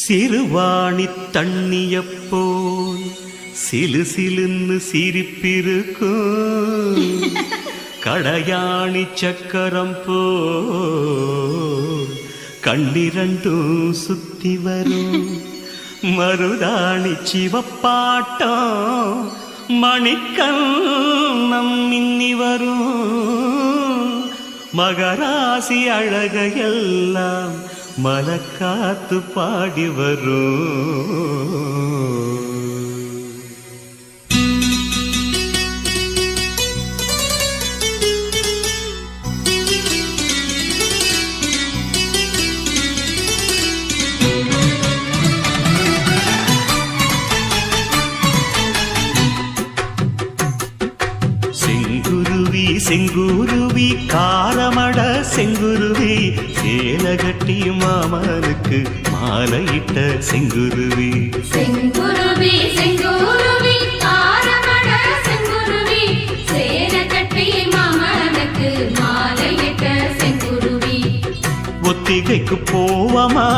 சிறுவாணி தண்ணியப்போல் சிலு சிலுன்னு சிரிப்பிருக்கும் கடையாணி சக்கரம் போல் கண்ணிரண்டும் சுத்தி வரும் மருதாணி சிவப்பாட்டம் மணிக்கண்ணம் மின்னி வரும் மகராசி அழகையெல்லாம் மலக்காத்து பாடி வரும். செங்குருவி செங்குருவி காரமட செங்குருவி சேலகட்டி மாமனுக்கு மாலையிட்ட செங்குருவி. செங்குருவி செங்குருவி காரமட செங்குருவி சேலகட்டி மாமனுக்கு மாலையிட்ட செங்குருவி. ஒத்திகைக்கு போவமா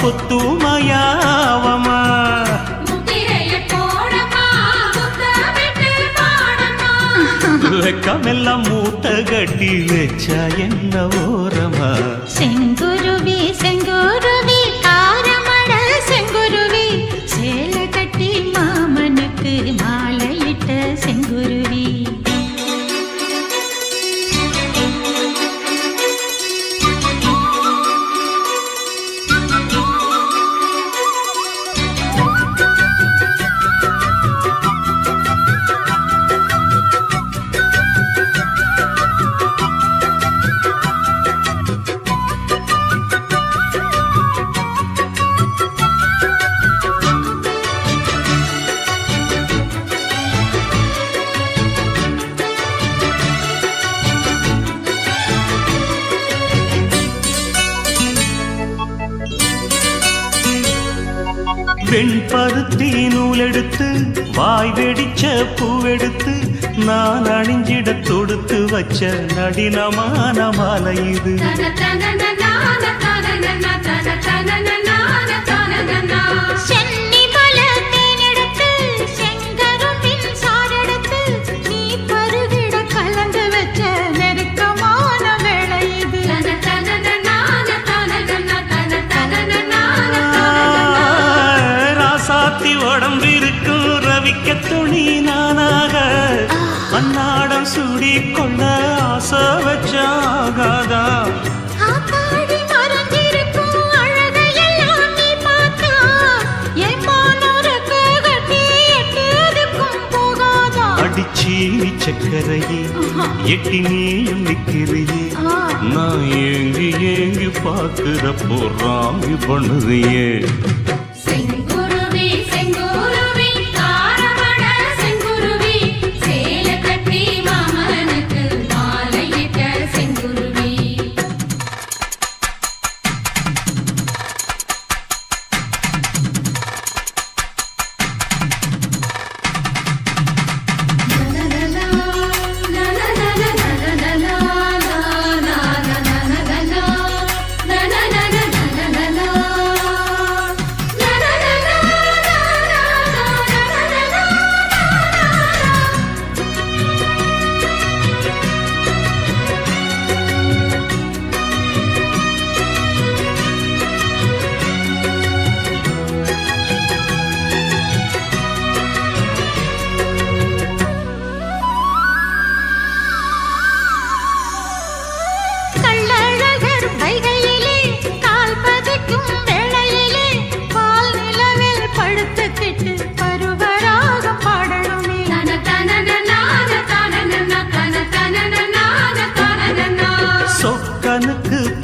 ஒத்துமையாவமா வெக்கமெல்லாம் மூட்ட கட்டி வச்சா என்ன ஓரமா. செங்குருவி செங்குருவி காரமட செங்குருவி சேல கட்டி மாமனுக்கு மாலையிட்ட செங்குருவி. வெண்பருத்தி நூலெடுத்து வாய் வெடிச்ச பூவெடுத்து நான் அணிஞ்சிட தொடுத்து வச்ச நடினமான மாலை இது. உடம்பிருக்கும் ரவிக்க துணி நானாக அன்னாடம் சூடி கொள்ள ஆசை வச்சாகாதா. அடிச்சீனி சக்கரையே எட்டி நீயும் நிக்கிறையே நான் ஏங்கி ஏங்கி பாக்குறப்போ ராங்கி பண்ணுதையே.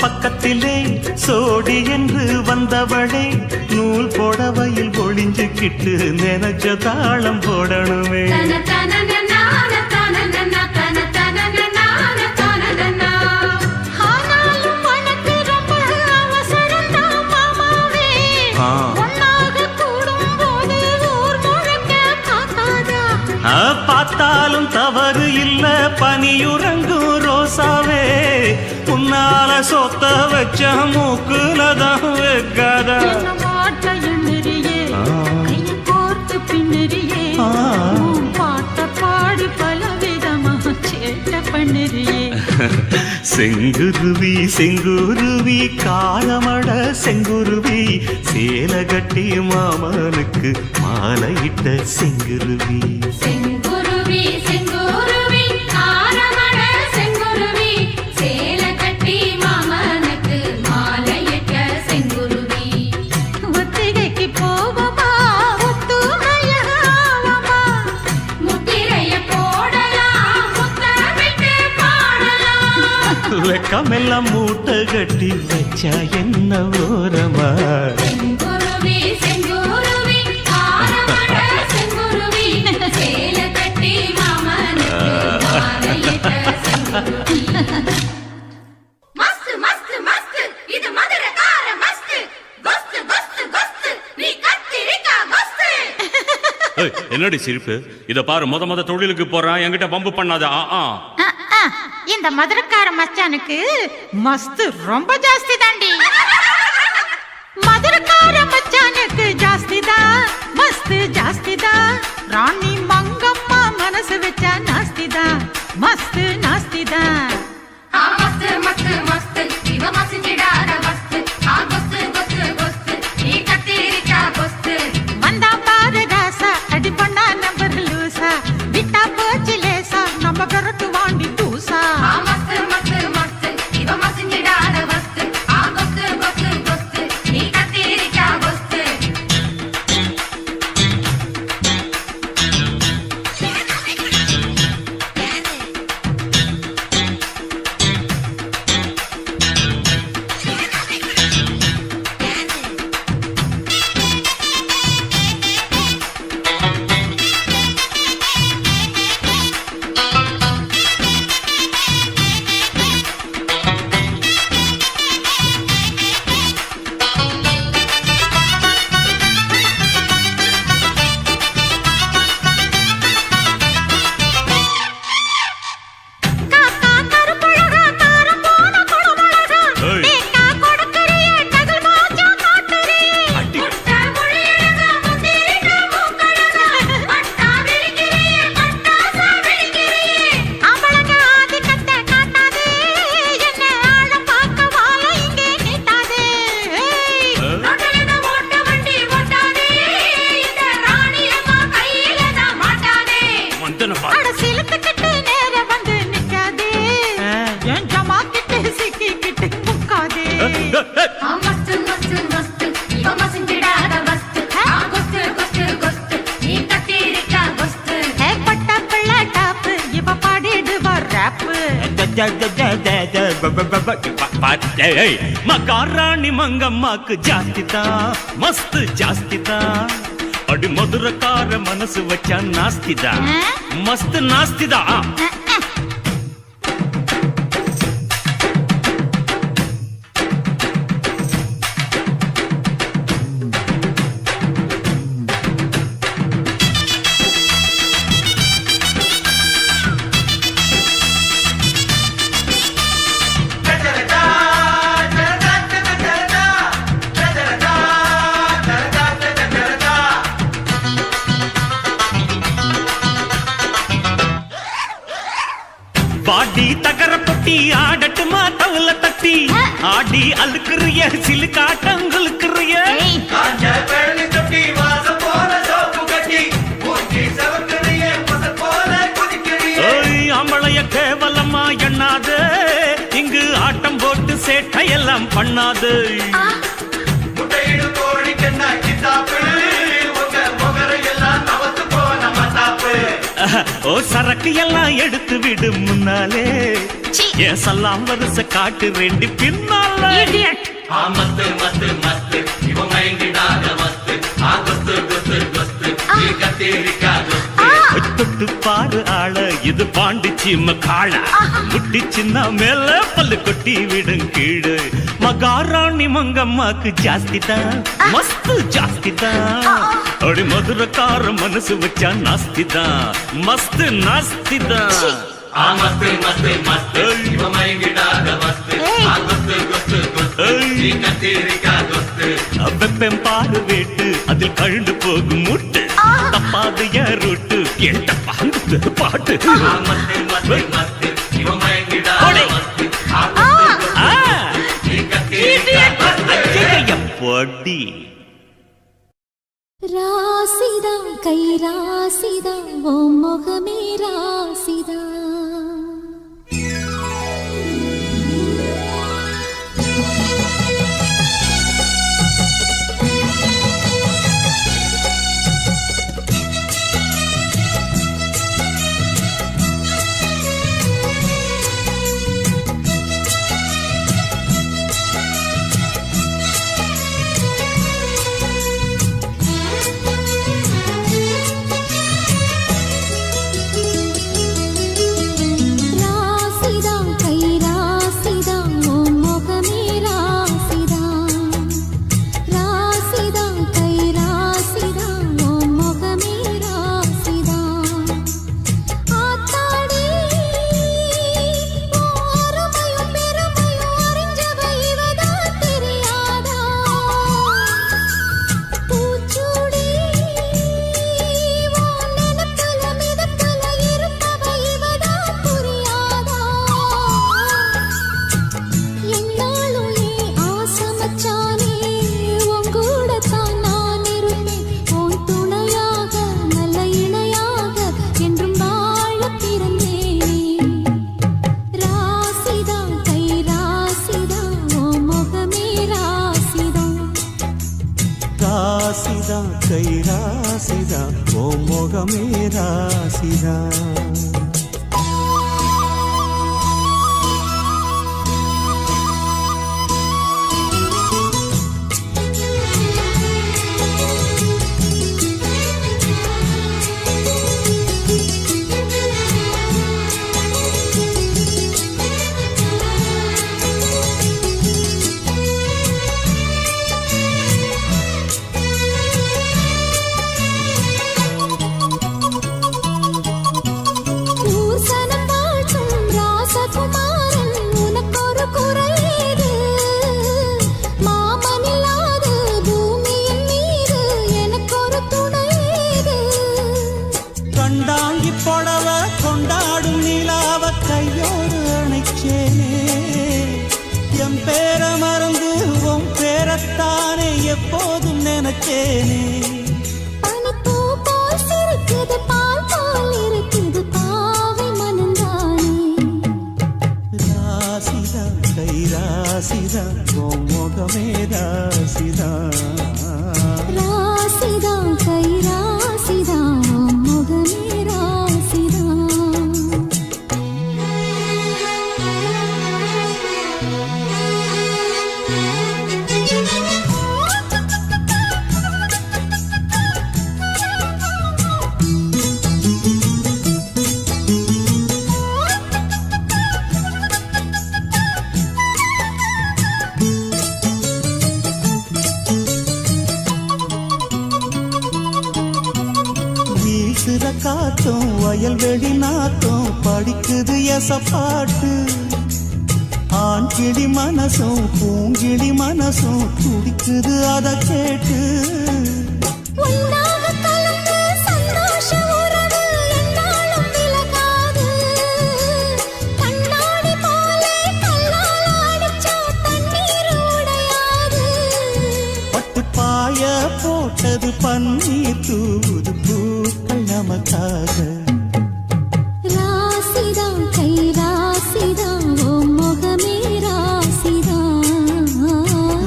பக்கத்திலே சோடி என்று வந்தவளே நூல் போடவையில் ஒளிஞ்சுக்கிட்டு நினைச்ச தாளம் போடணுமே. பார்த்தாலும் தவறு இல்ல பனியுறங்கும் ரோசாவே உன்னால சொத்த வச்ச மூக்குலதான் வைக்காத. செங்குருவி செங்குருவி காலமட செங்குருவி சேலை கட்டி மாமனுக்கு மாலையிட்ட செங்குருவி செங்குருவி செங்குருவி ஆரமண செங்குருவி சேலை கட்டி மாமனுக்கு மாலையிட்ட செங்குருவி ஒத்திகைக்கு போவோமா ஒத்துமையாவமா முத்திரைய போடலாம் முத்தமிட்டு பாடலாம் வெக்கமெல்லாம் மூட்டை கட்டி வச்சா என்ன ஓரமா செங்குருவி செங்குருவி ஆரமண செங்குருவி சேலை கட்டி மாமனுக்கு மாலையிட்ட செங்குருவி மஸ்து மஸ்து மஸ்து இது மதுரகார மஸ்து கொஸ்து கொஸ்து கொஸ்து நீ கத்திரிக்கா கொஸ்து ஏய், என்னடி சிரிப்பு? இத பாரு, முத தொழிலுக்கு போறான், என்கிட்ட பம்பு பண்ணாத. இந்த மதுரக்கார மச்சானுக்கு மஸ்து ரொம்ப ஜாஸ்தி தாண்டி. மதுரக்கார மச்சானுக்கு ஜாஸ்தி தான், மஸ்து ஜாஸ்தி தான். ராணி மங்கம்மா மனசு வச்சா நாஸ்தி தான், மஸ்து நாஸ்தி தான். ஆ மஸ்து மஸ்து மஸ்து இவ மசிஞ்சிடாத மஸ்து ஆ கொஸ்து கொஸ்து கொஸ்து நீ கத்திரிக்கா கொஸ்து வந்தா பாரு ராசா, அடி பண்ணா நம்பர் லூசா, விட்டா போச்சு லேசா, நம்ம விரட்டு வாண்டி தூசா. ஆ மஸ்து மஸ்து மஸ்து இவ மசிஞ்சிடாத மஸ்து ஆ கொஸ்து கொஸ்து கொஸ்து நீ கத்திரிக்கா கொஸ்து காக்கா கருப்பழகா, காரம் போன குடமழகா, ஏய். தேக்கா கொடுக்கறியே, டகல் மாஞ்சா காட்டுறியே. முட்டை முழியழகா முந்திரிக்கா மூக்கழகா பட்டா விழிக்கிறியே பட்டாசா விழிக்கிறியே அவளங்க ஆதிக்கத்தை காட்டாதே, என்ன ஆழம் பார்க்க வாழை இங்கே நீட்டாதே. ஏய். ரோட்டில ஓட்ட வண்டி ஓட்டாதே இந்த ராணியம்மா கையில தான் மாட்டாதே மந்தன பாரு. அட சிலுத்துக்கிட்டு நேர வந்து நிக்காதே, என் ஜமாக்கிட்டு சிக்கிக்கிட்டு முக்காதே. ஆ மஸ்து மஸ்து மஸ்து இவ மசிஞ்சிடாத மஸ்து ஆ கொஸ்து கொஸ்து கொஸ்து நீ கத்திரிக்கா கொஸ்து ஏற்பட்ட பிள்ளை டாப்பு, இவ பாடிடுவா ராப்பு. ஏய், மகாராணி மங்கம்மாக்கு ஜாஸ்தி தான், மஸ்து ஜாஸ்தி தான். அடி மதுரக்கார மனசு வச்சா நாஸ்தி தான், மஸ்து நாஸ்தி தான். பாடி தகர பொட்டி ஆடட்டுமா தவுல தட்டி ஆடி அழுக்குறிய சிலு காட்டங்களுக்குறிய ஏய். ஆம்பளைய கேவலமா எண்ணாது, இங்கு ஆட்டம் போட்டு சேட்டையெல்லாம் பண்ணாது. ஓ சரக்கு எல்லாம் எடுத்து விடு முன்னாலே, சீ. ஏன் சல்லாம் வரிச காட்டு வேண்டி பின்னால. Idiot. மஸ்து மஸ்து மஸ்து இவ மயங்கிடாத மஸ்து ஆ கொஸ்து கொஸ்து கொஸ்து நீ கத்திரிக்கா கொஸ்து தொட்டு பாரு ஆள, இது பாண்டிச்சிம்ம காள, முட்டி சின்ன மேல பல்லு கொட்டி விடும் கீழே. மகாராணி மங்கம்மாக்கு ஜாஸ்தி தான், மஸ்து ஜாஸ்தி தான். அடி மதுரக்கார மனசு வச்சா நாஸ்தி தான், மஸ்து நாஸ்தி தான். ஆ மஸ்து மஸ்து மஸ்து இவ மயங்கிடாத மஸ்து ஆ கொஸ்து கொஸ்து கொஸ்து நீ கத்திரிக்கா கொஸ்து வெப்பம் பாரு வேட்டு, அதில் கழுண்டு போகும் முட்டு, தப்பாது ரூட்டு கேட்ட பாட்டு. ஆ மஸ்து மஸ்து மஸ்து இவ மயங்கிடாத மஸ்து ஆ ராசிதா கை ராசிதா ஓ முகமே ராசிதா ராசிதா கை ராசிதா ஓ முகமே ராசிதா கண்டாங்கி புடவ கொண்டாடும் நிலாவ கையோடு அணைச்சேனே என் பேர மறந்து உன் பேரத்தானே எப்போதும் நினைச்சேனே பனிப்பூ போல் சிரிக்குது பால் போல் இருக்குது பாவை மனந்தானே ராசிதா கை ராசிதா ஓ முகமே ராசிதா ராசிதா கை ராசிதா ஓ முகமே ராசிதா வீசுற காத்தும் வயல்வெளி நாத்தும் படிக்குது எசப்பாட்டு ஆண் கிளி மனசும் பூங்கிளி மனசும் துடிக்குது அத கேட்டு உன்னாக கலந்து சந்தோஷ உறவு என்னாலும் விலகாது கண்ணாடி போலே கல்லால் அடிச்சா தண்ணீர் உடையாது பட்டு பாய போட்டது பன்னீர் தூது பூக்கள் நமக்காக ராசிதா கை ராசிதா ஓ முகமே ராசிதா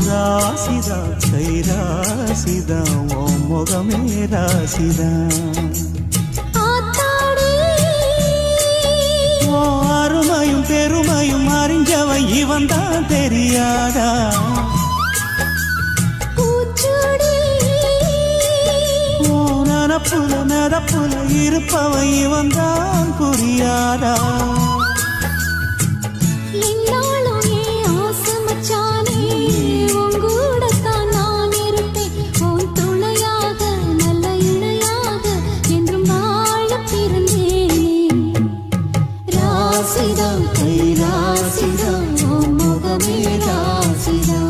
ராசிதா கை ராசிதா ஓ முகமே ராசிதா ஆத்தாடி ஓ அருமையும் பெருமையும் அறிஞ்சவன் இவன் தான் தெரியாதா பூச்சூடி ஓ நனப்புல நடப்புல இருப்பவன் இவன் தான் புரியாதா என்னாலும் ஏன் ஆசை மச்சானே உன் கூடத்தான் நான் இருப்பேன் உன் துணையாக நல்ல இணையாக என்றும் வாழ பிறந்தேனே ராசிதா கை ராசிதா ஓ முகமே ராசிதா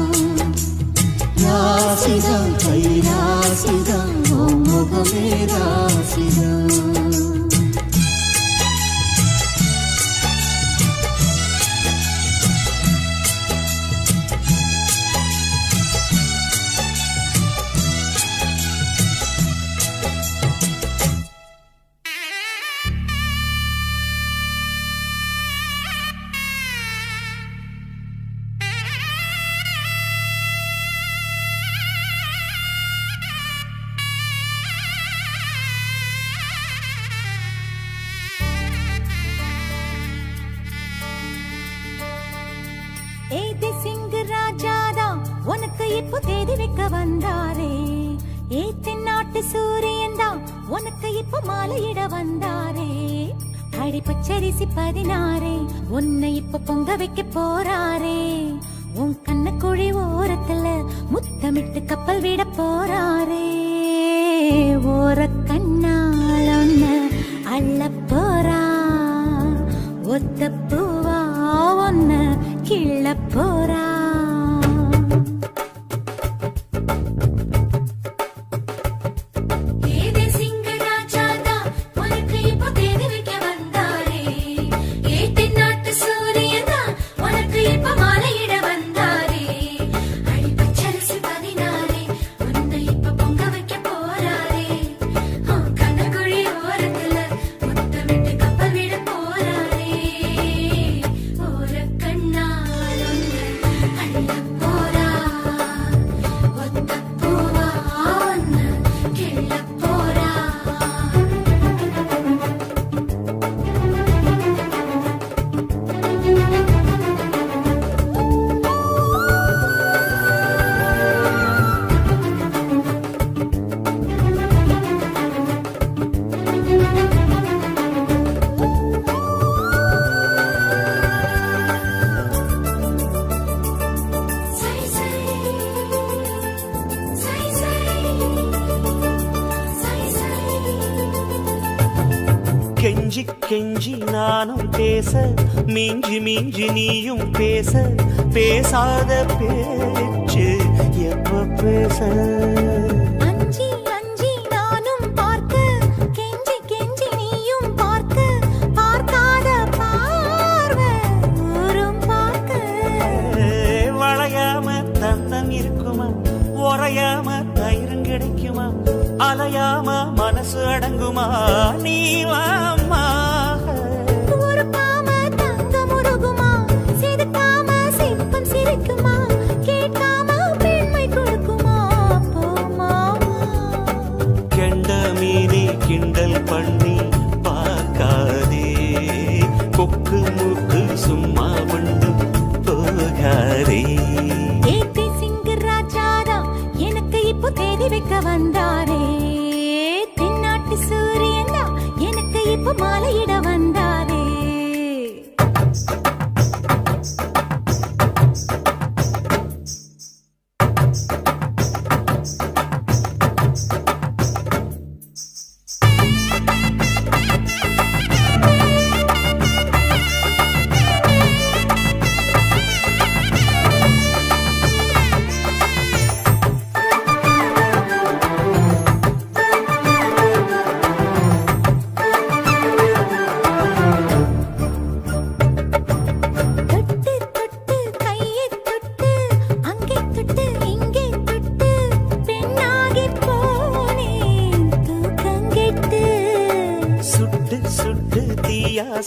ராசிதா கை ராசிதா ஓ முகமே ராசிதா உனக்கு இப்போ தேதி வைக்க வந்தாரே தென்னாட்டு சூரியன் தான் உனக்கு இப்போ மாலையிட வந்தாரே அடி பச்சரிசி 16 உன்னை இப்ப பொங்க வைக்க போறாரே உன் கண்ணக்குழி ஓரத்துல முத்தமிட்டு கப்பல் விட போறாரே ஓர கண்ணால் ஒன்ன அள்ள போறா ஒத்த பூவா ஒன்ன கிள்ள போறா கெஞ்சி கெஞ்சி நானும் பேச மிஞ்சி மிஞ்சி நீயும் பேச பேசாத பேச்சு எப்ப பேச அஞ்சி அஞ்சி நானும் பார்க்க கெஞ்சி கெஞ்சி நீயும் பார்க்க பார்க்காத பார்வை ஊரும் பார்க்க வளையாம தந்தம் இருக்குமா உறையாம தயிரும் கிடைக்குமா அலையாம மனசு அடங்குமா நீ வாம்மா உருக்காம தங்கம் உருகுமா சிரிக்காம சிப்பம் சிரிக்குமா கேட்காம பெண்மை கொடுக்குமா போமா கெண்ட மீனே கிண்டல் பண்ணி பார்க்காதே கொக்கு மூக்கு சும்மா மண்டு போகாதே ஏத்தி சிங்கு ராஜாதா எனக்கு இப்போ தேடி வைக்க வந்தாரே தென்னாட்டு சூரியன் தான் எனக்கு இப்போ மாலையிட வந்தாரே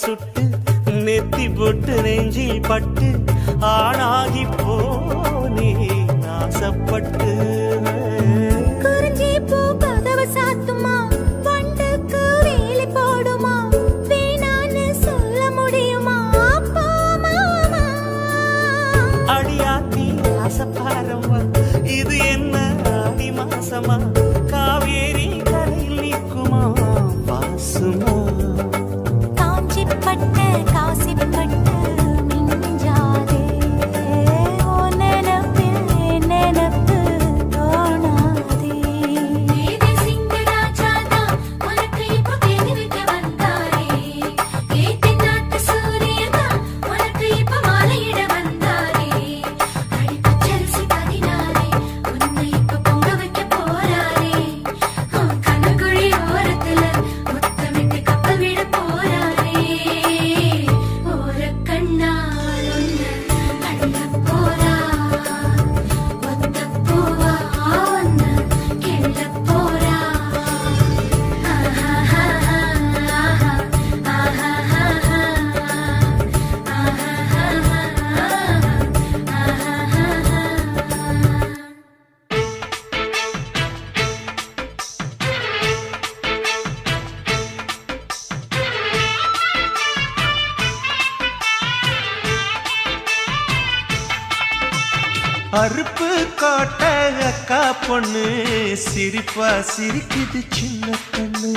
சுட்டு நெத்தி போட்டு நெஞ்சில் பட்டு ஆணாகி போனே நாசப்பட்டு குறிஞ்சி பூ கதவு சாத்துமா வண்டுக்கு வேலை போடுமா வேணான்னு சொல்ல முடியுமா அப்பா மாமா அடியாத்தி ஆசப்பாரம்மா இது என்ன ஆடி மாசமா காவேரி கரையில் நிற்குமா வாசுமா பட்ட காசிப்பட்டு மிஞ்சாதே ஓ நினப்பில் நினப்பு தோணாதே ஏதே சிங்கராஜாதா உனக்கு இப்போ தேடி வைக்க வந்தாரே ஏத்தி நாட்டு சூரியதா உனக்கு இப்போ மாலையிட வந்தாரே அடி பச்சரிசி 16 உன்னை இப்போ பொங்க வைக்க போறாரே அறுப்பு காட்ட அக்கா பொண்ணு சிரிப்பா சிரிக்குது சின்ன கண்ணு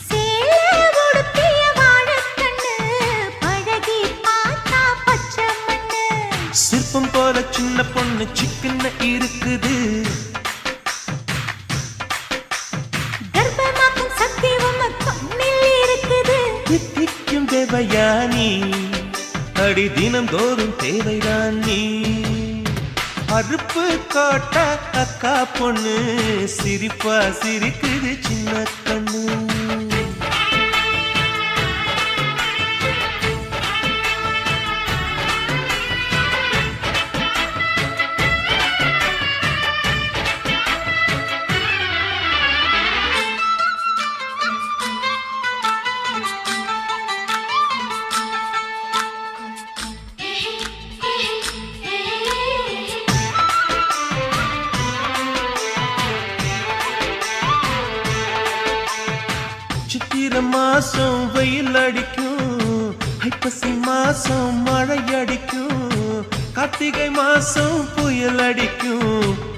சேலை உடுத்திய வாழைக்கண்ணு பழகி பார்த்தா பச்சை மண்ணு சிற்பம் போல சின்ன பொண்ணு சிக்கன இருக்குது கர்ப்பமாக்கும் சக்தி உம்ம கண்ணில் இருக்குது தித்திக்கும் தேவயானி அடி தினந்தோறும் தேவைதான் நீ அறுப்பு காட்ட அக்கா பொண்ணு சிரிப்பா சிரிக்குது சின்ன கண்ணு சித்திரை மாசம் வெயில் அடிக்கும் ஐப்பசி மாசம் மழை அடிக்கும் கார்த்திகை மாசம் புயல் அடிக்கும்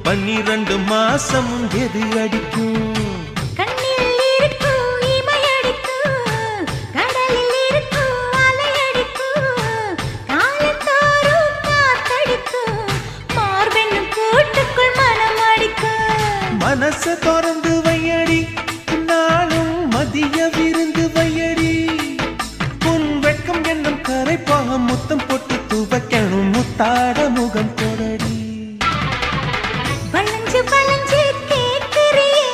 12 மாசம் எது அடிக்கும் கண்ணில் இருக்கும் இமை அடிக்கும் கடலில் இருக்கும் அலை அடிக்கும் காலத்தோறும் காத்தடிக்கும் மார்பென்னும் கூட்டுக்குள் மனம் அடிக்கும் மனச திறந்து வையடி நாளும் மதிய விருந்து வையடி உன் வெட்கம் என்னும் கரைப்பாக முத்தம் போட்டு துவைக்கணும் முத்தாட முகம் தொடடி வளைஞ்சு வளைஞ்சு கேட்கிறியே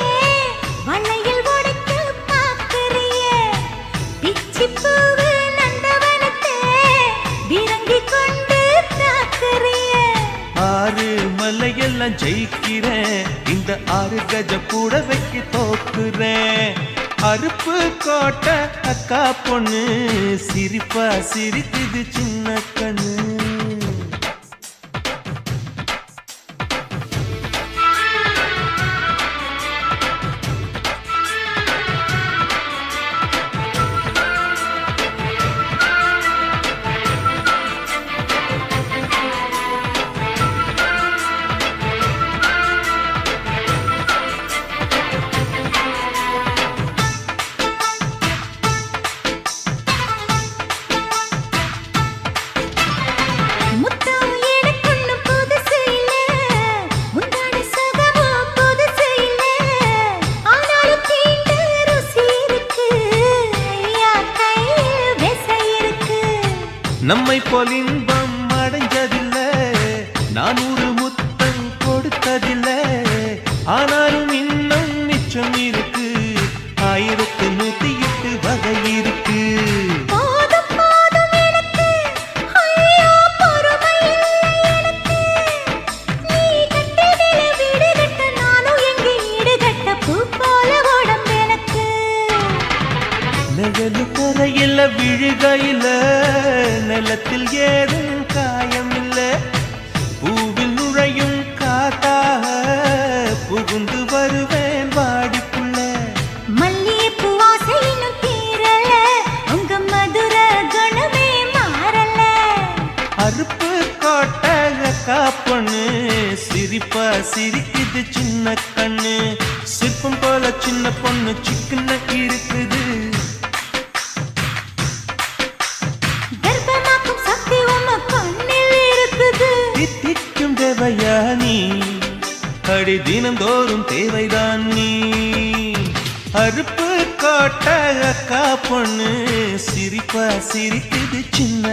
வளையல் உடைக்க பார்க்கிறியே பிச்சி பூவு நந்தவனத்தை விரங்கி கொண்டு தாக்குறியே ஆறு மலையெல்லாம் ஜெயிக்கிறேன் இந்த 6 கஜ கூட வைக்க தோக்குறேன் அறுப்பு கோட்டை அக்கா பொண்ணு சிரிப்பா சிரிக்குது சின்ன கண்ணு முத்தம் எனக்குன்னு புதுசு இல்ல முந்தான சுகமும் புதுசு இல்ல ஆனாலும் தீண்ட ருசி இருக்கு ஐயா கையில் விசை இருக்கு நம்மை போல் இன்பம் அடைஞ்சதில்லை 400 முத்தம் கொடுத்ததில்லை ஆனாலும் இன்னும் மிச்சம் இருக்கு 1108 வகை இருக்கு போதும் போதும் எனக்கு ஐயோ பொறுமை இல்லை எனக்கு நீ கட்டிடில வீடு கட்ட நானும் எங்கே ஈடு கட்ட பூ போல உடம்பு எனக்கு நிழலு தரையில விழுகையில நிலத்தில் ஏதும் காயம் இல்ல பூவில் நுழையும் காத்தாக புகுந்து வருவேன் வாடிக்குள்ள மல்லிகைப்பூ வாசை இன்னும் தீரல உங்க மதுர குணமே மாறல அறுப்பு கோட்டை அக்கா பொண்ணு சிரிப்பா சிரிக்குது சின்ன கண்ணு சிற்பம் போல சின்ன பொண்ணு சிக்கன இருக்குது கர்ப்பமாக்கும் சக்தி உம்ம கண்ணில் இருக்குது தித்திக்கும் தேவயானி அடி தினந்தோறும் தேவைதான் நீ அறுப்பு கோட்டை அக்கா பொண்ணு சிரிப்பா சிரிக்குது சின்ன